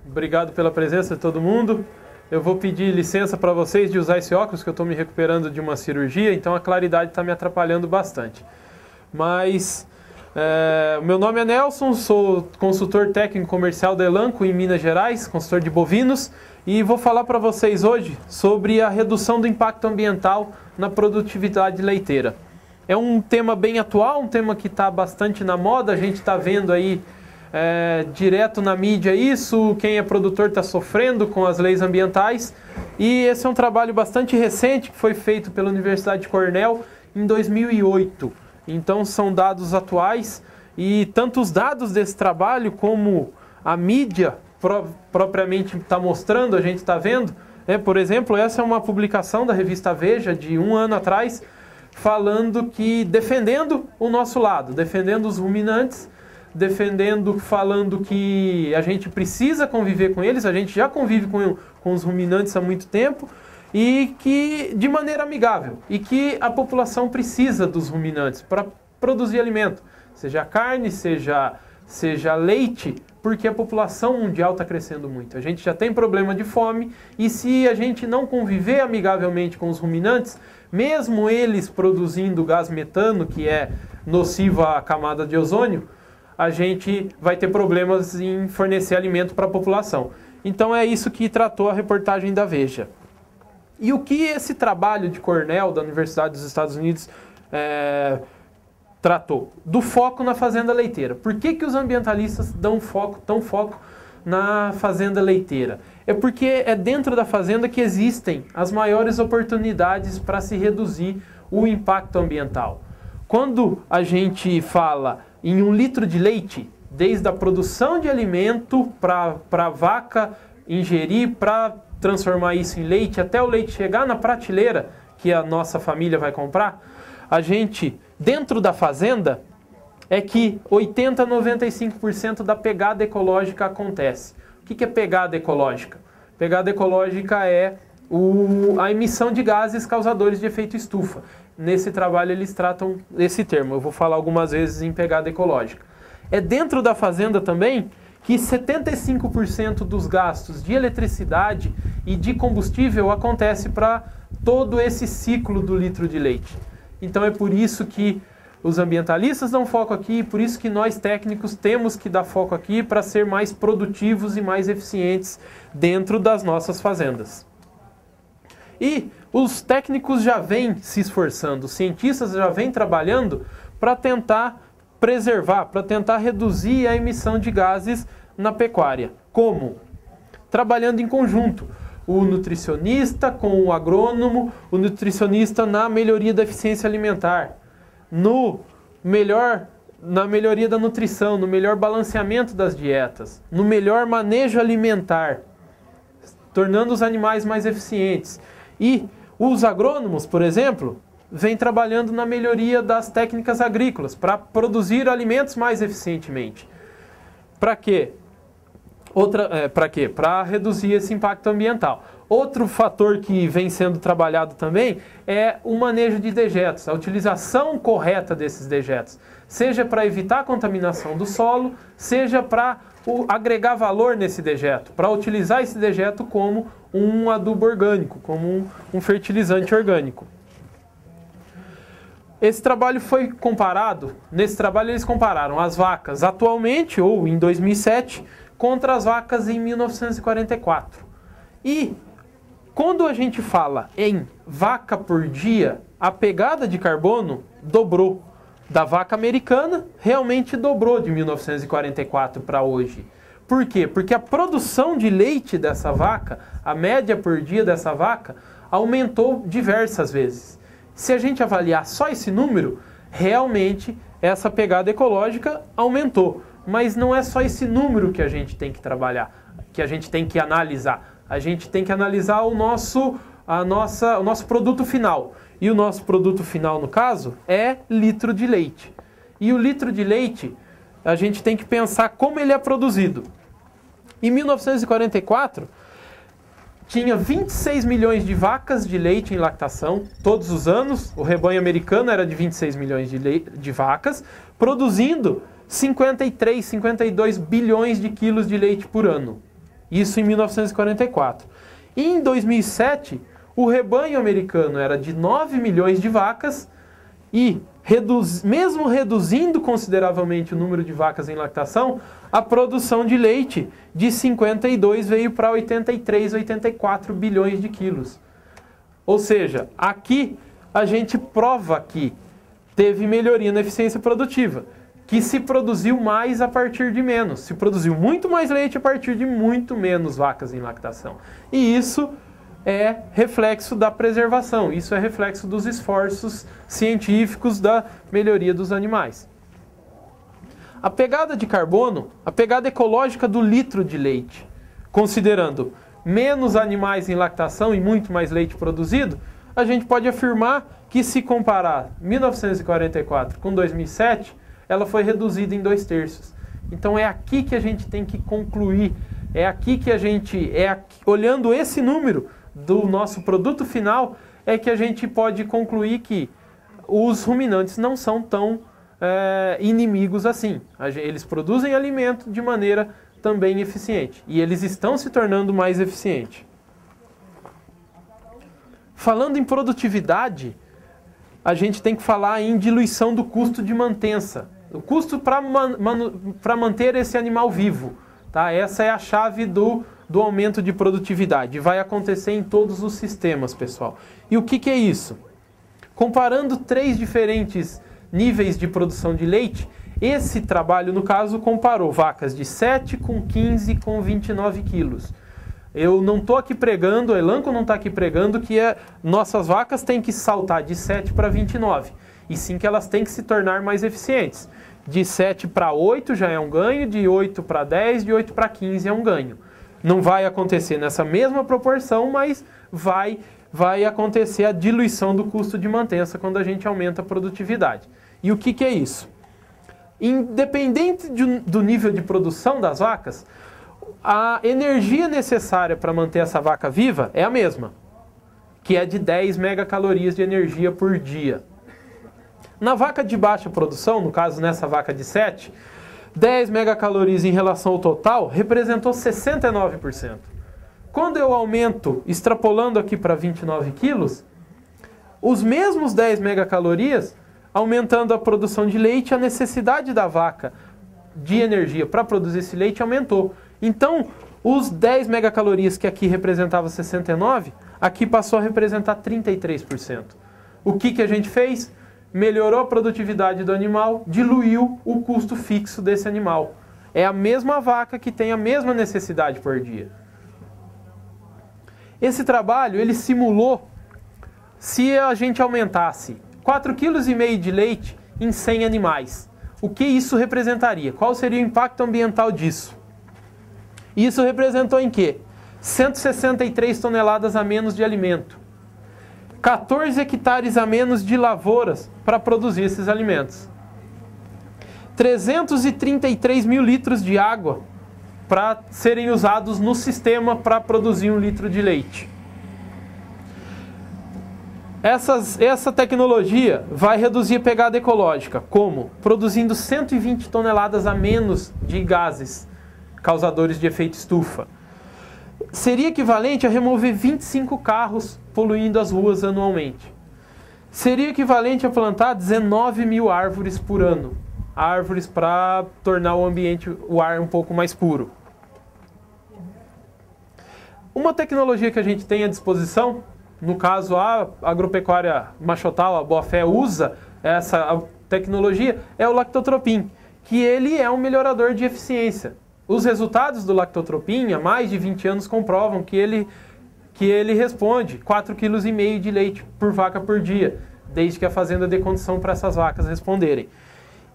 Obrigado pela presença de todo mundo. Eu vou pedir licença para vocês de usar esse óculos, que eu estou me recuperando de uma cirurgia, então a claridade está me atrapalhando bastante. Mas, meu nome é Nelson, sou consultor técnico comercial da Elanco em Minas Gerais, consultor de bovinos, e vou falar para vocês hoje sobre a redução do impacto ambiental na produtividade leiteira. É um tema bem atual, um tema que está bastante na moda, a gente está vendo aí direto na mídia isso, quem é produtor está sofrendo com as leis ambientais, e esse é um trabalho bastante recente que foi feito pela Universidade de Cornell em 2008. Então são dados atuais, e tanto os dados desse trabalho como a mídia propriamente está mostrando, a gente está vendo, por exemplo, essa é uma publicação da revista Veja de um ano atrás, falando que, defendendo o nosso lado, defendendo os ruminantes, falando que a gente precisa conviver com eles, a gente já convive com os ruminantes há muito tempo, e que de maneira amigável, e que a população precisa dos ruminantes para produzir alimento, seja carne, seja leite, porque a população mundial está crescendo muito. A gente já tem problema de fome, e se a gente não conviver amigavelmente com os ruminantes, mesmo eles produzindo gás metano, que é nocivo à camada de ozônio, a gente vai ter problemas em fornecer alimento para a população. Então é isso que tratou a reportagem da Veja. E o que esse trabalho de Cornell, da Universidade dos Estados Unidos, tratou? Do foco na fazenda leiteira. Por que os ambientalistas dão foco na fazenda leiteira? É porque é dentro da fazenda que existem as maiores oportunidades para se reduzir o impacto ambiental. Quando a gente fala em 1 litro de leite, desde a produção de alimento para a vaca ingerir, para transformar isso em leite, até o leite chegar na prateleira que a nossa família vai comprar, a gente, dentro da fazenda, é que 80% a 95% da pegada ecológica acontece. O que é pegada ecológica? Pegada ecológica é a emissão de gases causadores de efeito estufa. Nesse trabalho eles tratam esse termo, eu vou falar algumas vezes em pegada ecológica. É dentro da fazenda também que 75% dos gastos de eletricidade e de combustível acontece para todo esse ciclo do litro de leite. Então é por isso que os ambientalistas dão foco aqui, por isso que nós técnicos temos que dar foco aqui para ser mais produtivos e mais eficientes dentro das nossas fazendas. E os técnicos já vêm se esforçando, os cientistas já vêm trabalhando para tentar preservar, para tentar reduzir a emissão de gases na pecuária. Como? Trabalhando em conjunto. O nutricionista com o agrônomo, o nutricionista na melhoria da eficiência alimentar, na melhoria da nutrição, no melhor balanceamento das dietas, no melhor manejo alimentar, tornando os animais mais eficientes. E os agrônomos, por exemplo, vêm trabalhando na melhoria das técnicas agrícolas para produzir alimentos mais eficientemente. Para quê? Para reduzir esse impacto ambiental. Outro fator que vem sendo trabalhado também é o manejo de dejetos, a utilização correta desses dejetos, seja para evitar a contaminação do solo, seja para agregar valor nesse dejeto, para utilizar esse dejeto como um adubo orgânico, como um fertilizante orgânico. Esse trabalho foi comparado, nesse trabalho eles compararam as vacas atualmente, ou em 2007, contra as vacas em 1944. E quando a gente fala em vaca por dia, a pegada de carbono dobrou. Da vaca americana, realmente dobrou de 1944 para hoje. Por quê? Porque a produção de leite dessa vaca, a média por dia dessa vaca, aumentou diversas vezes. Se a gente avaliar só esse número, realmente essa pegada ecológica aumentou. Mas não é só esse número que a gente tem que trabalhar, que a gente tem que analisar. A gente tem que analisar o nosso produto final. E o nosso produto final, no caso, é litro de leite. E o litro de leite, a gente tem que pensar como ele é produzido. Em 1944, tinha 26 milhões de vacas de leite em lactação, todos os anos. O rebanho americano era de 26 milhões de vacas, produzindo 53, 52 bilhões de quilos de leite por ano. Isso em 1944. E em 2007, o rebanho americano era de 9 milhões de vacas e, mesmo reduzindo consideravelmente o número de vacas em lactação, a produção de leite de 52 veio para 83, 84 bilhões de quilos. Ou seja, aqui a gente prova que teve melhoria na eficiência produtiva, que se produziu mais a partir de menos, se produziu muito mais leite a partir de muito menos vacas em lactação. E isso é reflexo da preservação, isso é reflexo dos esforços científicos da melhoria dos animais. A pegada de carbono, a pegada ecológica do litro de leite, considerando menos animais em lactação e muito mais leite produzido, a gente pode afirmar que, se comparar 1944 com 2007, ela foi reduzida em 2/3. Então é aqui que a gente tem que concluir, é aqui que a gente, olhando esse número do nosso produto final, é que a gente pode concluir que os ruminantes não são tão inimigos assim. Eles produzem alimento de maneira também eficiente e eles estão se tornando mais eficientes. Falando em produtividade, a gente tem que falar em diluição do custo de mantença. O custo para manter esse animal vivo. Tá? Essa é a chave do aumento de produtividade. Vai acontecer em todos os sistemas, pessoal. E o que é isso? Comparando 3 diferentes níveis de produção de leite, esse trabalho, no caso, comparou vacas de 7 com 15 com 29 quilos. Eu não estou aqui pregando, a Elanco não está aqui pregando que nossas vacas têm que saltar de 7 para 29. E sim que elas têm que se tornar mais eficientes. De 7 para 8 já é um ganho, de 8 para 10, de 8 para 15 é um ganho. Não vai acontecer nessa mesma proporção, mas vai acontecer a diluição do custo de mantença quando a gente aumenta a produtividade. E o que é isso? Independente do nível de produção das vacas, a energia necessária para manter essa vaca viva é a mesma, que é de 10 megacalorias de energia por dia. Na vaca de baixa produção, no caso nessa vaca de 7, 10 megacalorias em relação ao total representou 69%. Quando eu aumento, extrapolando aqui para 29 quilos, os mesmos 10 megacalorias, aumentando a produção de leite, a necessidade da vaca de energia para produzir esse leite aumentou. Então, os 10 megacalorias que aqui representava 69, aqui passou a representar 33%. O que a gente fez? Melhorou a produtividade do animal, diluiu o custo fixo desse animal. É a mesma vaca que tem a mesma necessidade por dia. Esse trabalho, ele simulou se a gente aumentasse 4,5 kg de leite em 100 animais. O que isso representaria? Qual seria o impacto ambiental disso? Isso representou em quê? 163 toneladas a menos de alimento. 14 hectares a menos de lavouras para produzir esses alimentos. 333 mil litros de água para serem usados no sistema para produzir 1 litro de leite. Essa tecnologia vai reduzir a pegada ecológica. Como? Produzindo 120 toneladas a menos de gases causadores de efeito estufa. Seria equivalente a remover 25 carros poluindo as ruas anualmente. Seria equivalente a plantar 19 mil árvores por ano. Árvores para tornar o ambiente, o ar um pouco mais puro. Uma tecnologia que a gente tem à disposição, no caso a agropecuária Machotal, a Boa Fé, usa essa tecnologia, é o lactotropin, que ele é um melhorador de eficiência. Os resultados do lactotropin, há mais de 20 anos, comprovam que ele responde 4,5 kg de leite por vaca por dia, desde que a fazenda dê condição para essas vacas responderem.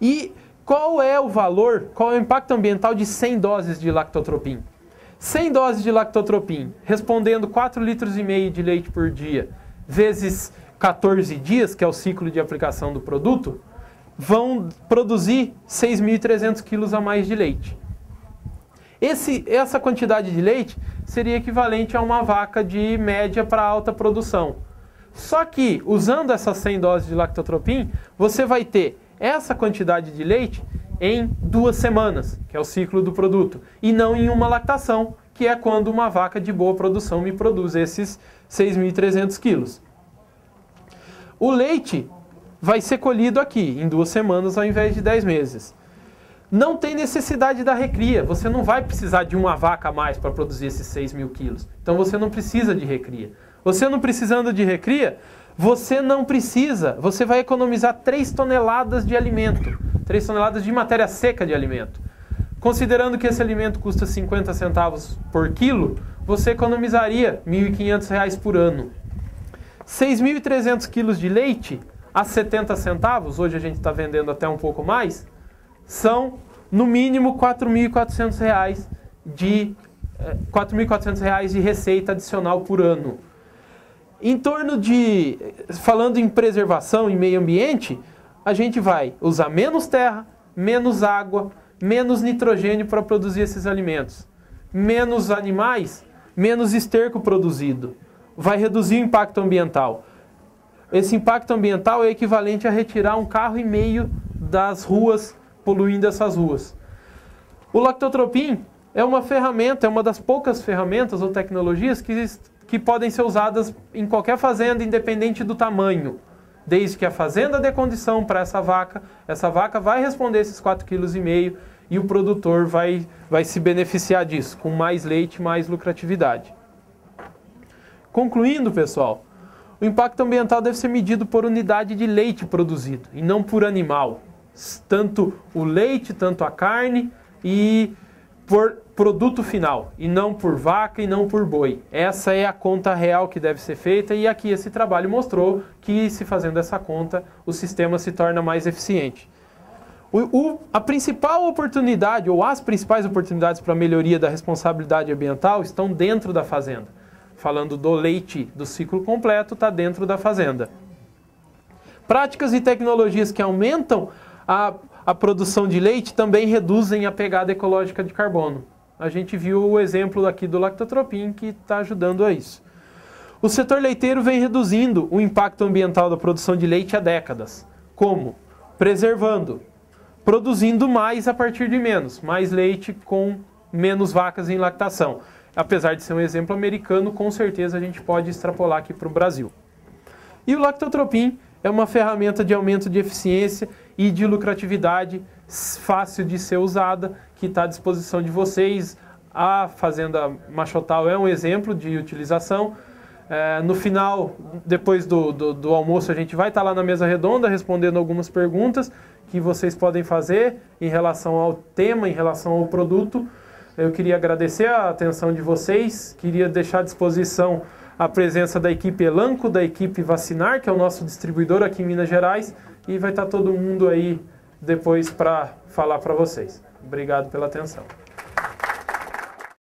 E qual é o valor, qual é o impacto ambiental de 100 doses de lactotropin? 100 doses de lactotropin, respondendo 4,5 litros de leite por dia, vezes 14 dias, que é o ciclo de aplicação do produto, vão produzir 6.300 quilos a mais de leite. Essa quantidade de leite seria equivalente a uma vaca de média para alta produção. Só que, usando essas 100 doses de lactotropin, você vai ter essa quantidade de leite em 2 semanas, que é o ciclo do produto, e não em uma lactação, que é quando uma vaca de boa produção me produz esses 6.300 quilos. O leite vai ser colhido aqui em 2 semanas ao invés de 10 meses. Não tem necessidade da recria, você não vai precisar de uma vaca a mais para produzir esses 6.000 quilos. Então você não precisa de recria. Você não precisando de recria, você vai economizar 3 toneladas de alimento, 3 toneladas de matéria seca de alimento. Considerando que esse alimento custa 50 centavos por quilo, você economizaria R$ 1.500 por ano. 6.300 quilos de leite a 70 centavos, hoje a gente está vendendo até um pouco mais, são no mínimo R$ 4.400 de receita adicional por ano. Em torno de, falando em preservação e meio ambiente, a gente vai usar menos terra, menos água, menos nitrogênio para produzir esses alimentos, menos animais, menos esterco produzido. Vai reduzir o impacto ambiental. Esse impacto ambiental é equivalente a retirar 1,5 carro das ruas, poluindo essas ruas. O Lactotropin é uma ferramenta, é uma das poucas ferramentas ou tecnologias que podem ser usadas em qualquer fazenda, independente do tamanho. Desde que a fazenda dê condição para essa vaca vai responder esses 4,5 kg e o produtor vai se beneficiar disso, com mais leite, mais lucratividade. Concluindo, pessoal, o impacto ambiental deve ser medido por unidade de leite produzido e não por animal. Tanto o leite, tanto a carne e por produto final, e não por vaca e não por boi. Essa é a conta real que deve ser feita e aqui esse trabalho mostrou que, se fazendo essa conta, o sistema se torna mais eficiente. A principal oportunidade, ou as principais oportunidades para a melhoria da responsabilidade ambiental estão dentro da fazenda. Falando do leite do ciclo completo, está dentro da fazenda. Práticas e tecnologias que aumentam a produção de leite também reduzem a pegada ecológica de carbono. A gente viu o exemplo aqui do Lactotropin que está ajudando a isso. O setor leiteiro vem reduzindo o impacto ambiental da produção de leite há décadas. Como? Preservando, produzindo mais a partir de menos, mais leite com menos vacas em lactação. Apesar de ser um exemplo americano, com certeza a gente pode extrapolar aqui para o Brasil. E o Lactotropin é uma ferramenta de aumento de eficiência e de lucratividade fácil de ser usada, que está à disposição de vocês. A Fazenda Machotal é um exemplo de utilização. No final, depois do almoço, a gente vai estar lá na mesa redonda respondendo algumas perguntas que vocês podem fazer em relação ao tema, em relação ao produto. Eu queria agradecer a atenção de vocês, queria deixar à disposição a presença da equipe Elanco, da equipe Vacinar, que é o nosso distribuidor aqui em Minas Gerais, e vai estar todo mundo aí depois para falar para vocês. Obrigado pela atenção.